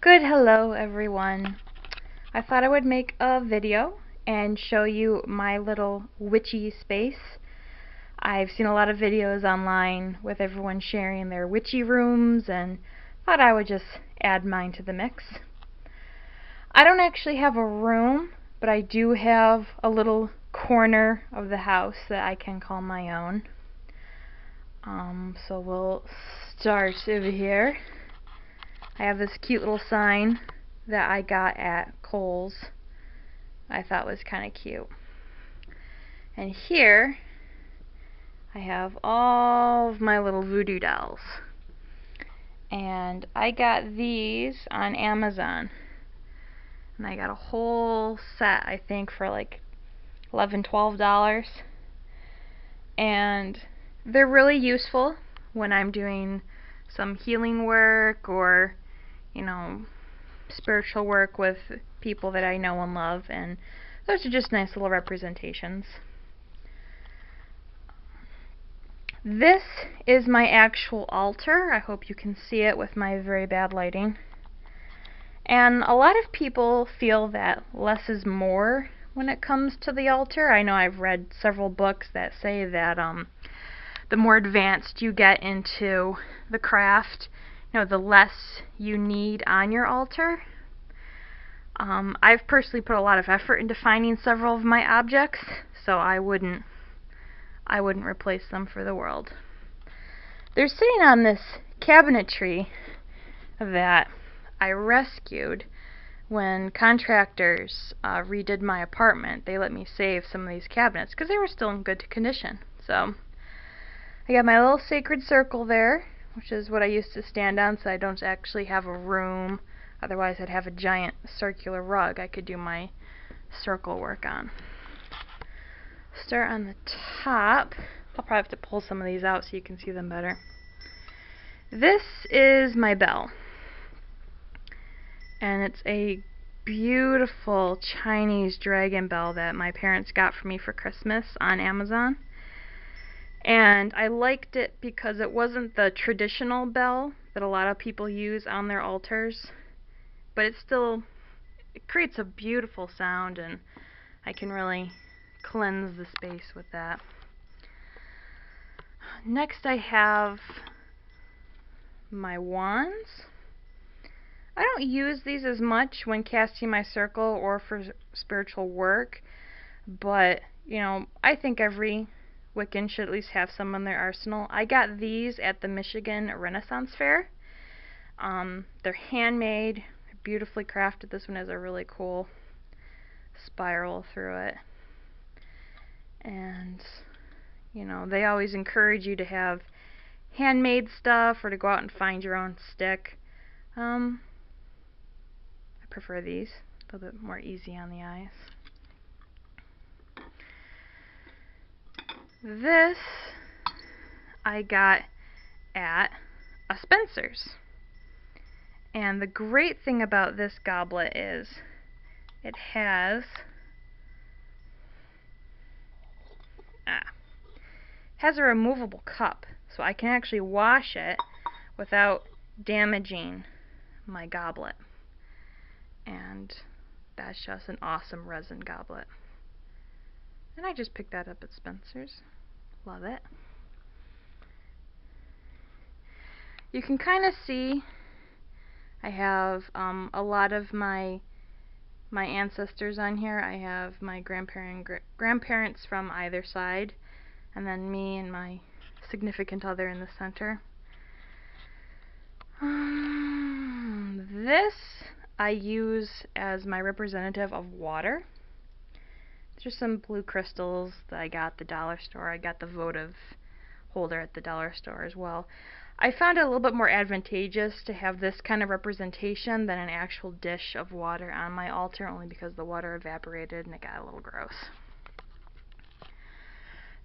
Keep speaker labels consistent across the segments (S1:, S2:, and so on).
S1: Hello everyone. I thought I would make a video and show you my little witchy space. I've seen a lot of videos online with everyone sharing their witchy rooms and thought I would just add mine to the mix. I don't actually have a room, but I do have a little corner of the house that I can call my own. So we'll start over here. I have this cute little sign that I got at Kohl's. I thought was kind of cute. And here I have all of my little voodoo dolls. And I got these on Amazon. And I got a whole set, I think, for like $11, $12. And they're really useful when I'm doing some healing work or, spiritual work with people that I know and love, and those are just nice little representations. This is my actual altar. I hope you can see it with my very bad lighting. And a lot of people feel that less is more when it comes to the altar. I know I've read several books that say that the more advanced you get into the craft, the less you need on your altar. I've personally put a lot of effort into finding several of my objects, so I wouldn't replace them for the world. They're sitting on this cabinetry that I rescued when contractors redid my apartment. They let me save some of these cabinets because they were still in good condition. So I got my little sacred circle there, which is what I used to stand on, so I don't actually have a room. Otherwise I'd have a giant circular rug I could do my circle work on. Start on the top. I'll probably have to pull some of these out so you can see them better. This is my bell. And it's a beautiful Chinese dragon bell that my parents got for me for Christmas on Amazon. And I liked it because it wasn't the traditional bell that a lot of people use on their altars, but it creates a beautiful sound, and I can really cleanse the space with that. Next I have my wands. I don't use these as much when casting my circle or for spiritual work, but I think every Wiccan should at least have some in their arsenal. I got these at the Michigan Renaissance Fair. They're handmade, beautifully crafted. This one has a really cool spiral through it. And, they always encourage you to have handmade stuff or to go out and find your own stick. I prefer these, a little bit more easy on the eyes. This I got at a Spencer's. And the great thing about this goblet is it has a removable cup, so I can actually wash it without damaging my goblet. And that's just an awesome resin goblet. And I just picked that up at Spencer's. Love it. You can kind of see I have a lot of my ancestors on here. I have my grandparents from either side, and then me and my significant other in the center. This I use as my representative of water. There's some blue crystals that I got at the dollar store. I got the votive holder at the dollar store as well. I found it a little bit more advantageous to have this kind of representation than an actual dish of water on my altar, only because the water evaporated and it got a little gross.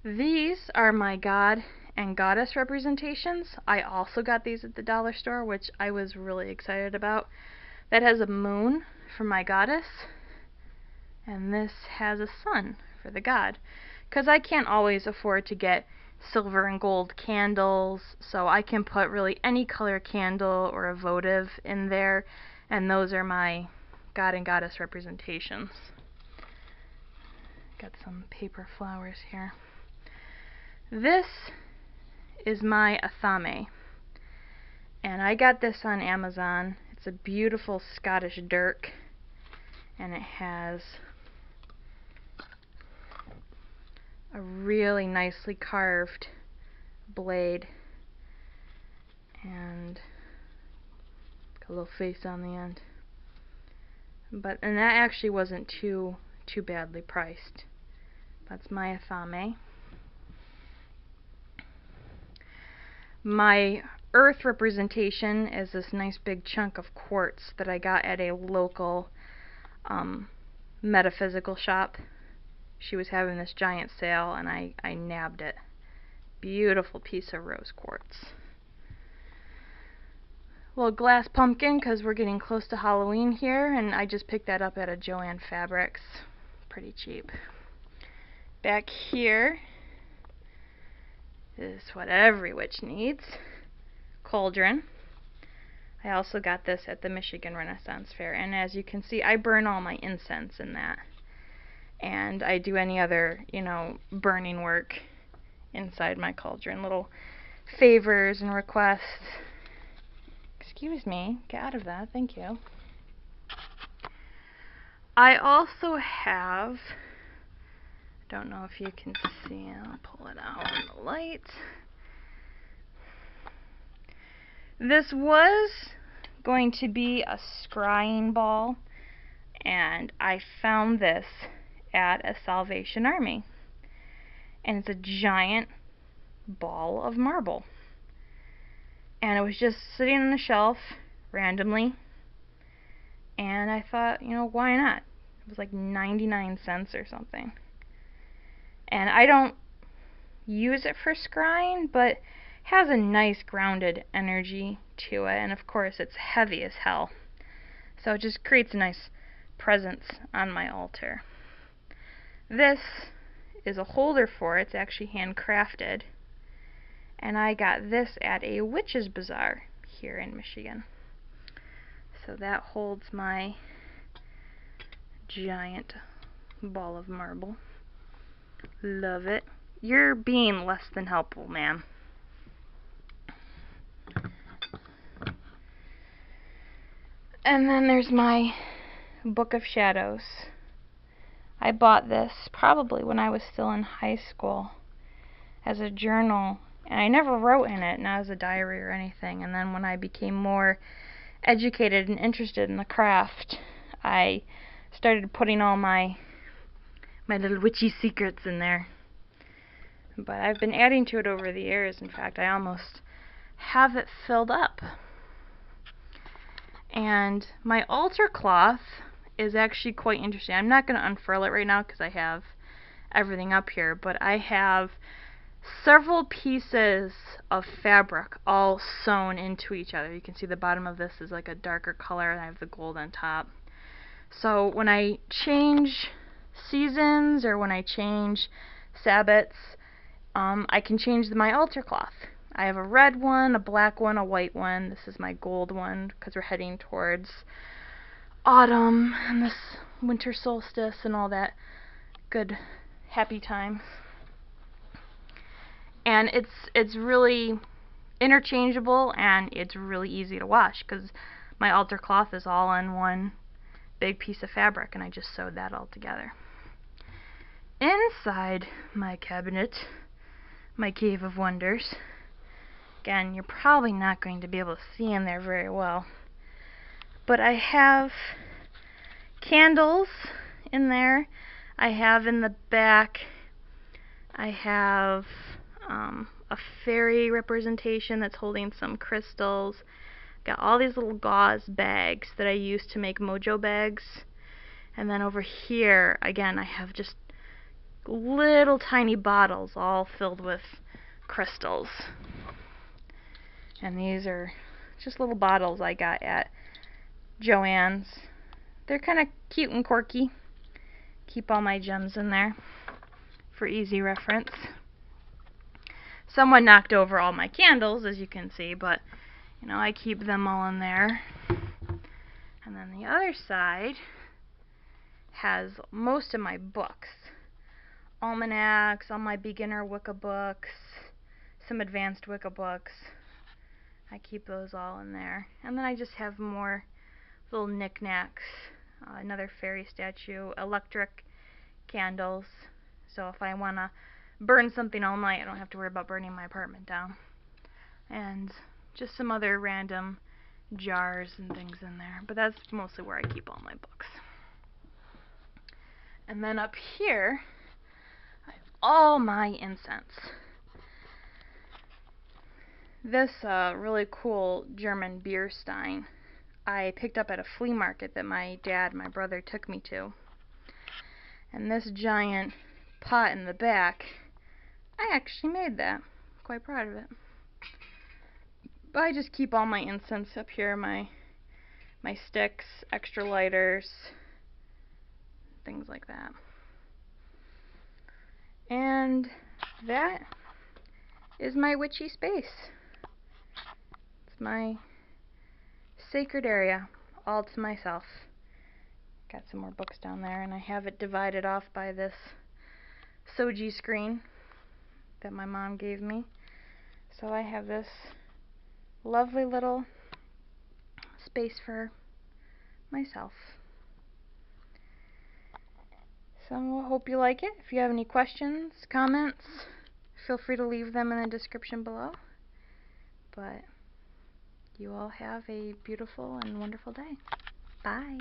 S1: These are my god and goddess representations. I also got these at the dollar store, which I was really excited about. That has a moon for my goddess, and this has a sun for the god, because I can't always afford to get silver and gold candles, so I can put really any color candle or a votive in there And those are my god and goddess representations. Got some paper flowers here. This is my Athame, and I got this on Amazon. It's a beautiful Scottish dirk, and it has a really nicely carved blade and got a little face on the end. And that actually wasn't too badly priced. That's my Athame. My earth representation is this nice big chunk of quartz that I got at a local metaphysical shop. She was having this giant sale and I nabbed it. Beautiful piece of rose quartz. Little glass pumpkin because we're getting close to Halloween here, and I just picked that up at a Joann Fabrics. Pretty cheap. Back here is what every witch needs. Cauldron. I also got this at the Michigan Renaissance Fair, and as you can see, I burn all my incense in that. And I do any other, burning work inside my cauldron. Little favors and requests. Excuse me, get out of that, thank you. I also have, don't know if you can see, I'll pull it out in the light. This was going to be a scrying ball, and I found this at a Salvation Army. And it's a giant ball of marble. And it was just sitting on the shelf randomly. And I thought, why not? It was like 99 cents or something. And I don't use it for scrying, but it has a nice grounded energy to it. And of course, it's heavy as hell. So it just creates a nice presence on my altar. This is a holder for it. It's actually handcrafted. And I got this at a witch's bazaar here in Michigan. So that holds my giant ball of marble. Love it. You're being less than helpful, ma'am. And then there's my Book of Shadows. I bought this probably when I was still in high school as a journal. And I never wrote in it, not as a diary or anything. And then when I became more educated and interested in the craft, I started putting all my little witchy secrets in there. But I've been adding to it over the years. In fact, I almost have it filled up. And my altar cloth is actually quite interesting. I'm not going to unfurl it right now because I have everything up here, but I have several pieces of fabric all sewn into each other. You can see the bottom of this is like a darker color, and I have the gold on top. So when I change seasons or when I change Sabbats, I can change my altar cloth. I have a red one, a black one, a white one. This is my gold one because we're heading towards autumn and this winter solstice and all that good happy times. And it's really interchangeable, and it's really easy to wash because my altar cloth is all on one big piece of fabric, and I just sewed that all together. Inside my cabinet, my cave of wonders, again, you're probably not going to be able to see in there very well, but I have candles in there. I have in the back, I have a fairy representation that's holding some crystals. Got all these little gauze bags that I use to make mojo bags. And then over here, again, I have just little tiny bottles all filled with crystals. And these are just little bottles I got at Joann's. They're kind of cute and quirky. Keep all my gems in there for easy reference. Someone knocked over all my candles, as you can see, but I keep them all in there. And then the other side has most of my books. Almanacs, all my beginner Wicca books, some advanced Wicca books. I keep those all in there. And then I just have more little knickknacks, another fairy statue, electric candles. So if I want to burn something all night, I don't have to worry about burning my apartment down. And just some other random jars and things in there. But that's mostly where I keep all my books. And then up here, I have all my incense. This really cool German beer stein I picked up at a flea market that my brother took me to. And this giant pot in the back, I actually made that. I'm quite proud of it. But I just keep all my incense up here, my sticks, extra lighters, things like that. And that is my witchy space. It's my sacred area, all to myself. Got some more books down there, and I have it divided off by this Soji screen that my mom gave me. So I have this lovely little space for myself. So I hope you like it. If you have any questions, comments, feel free to leave them in the description below. But you all have a beautiful and wonderful day. Bye.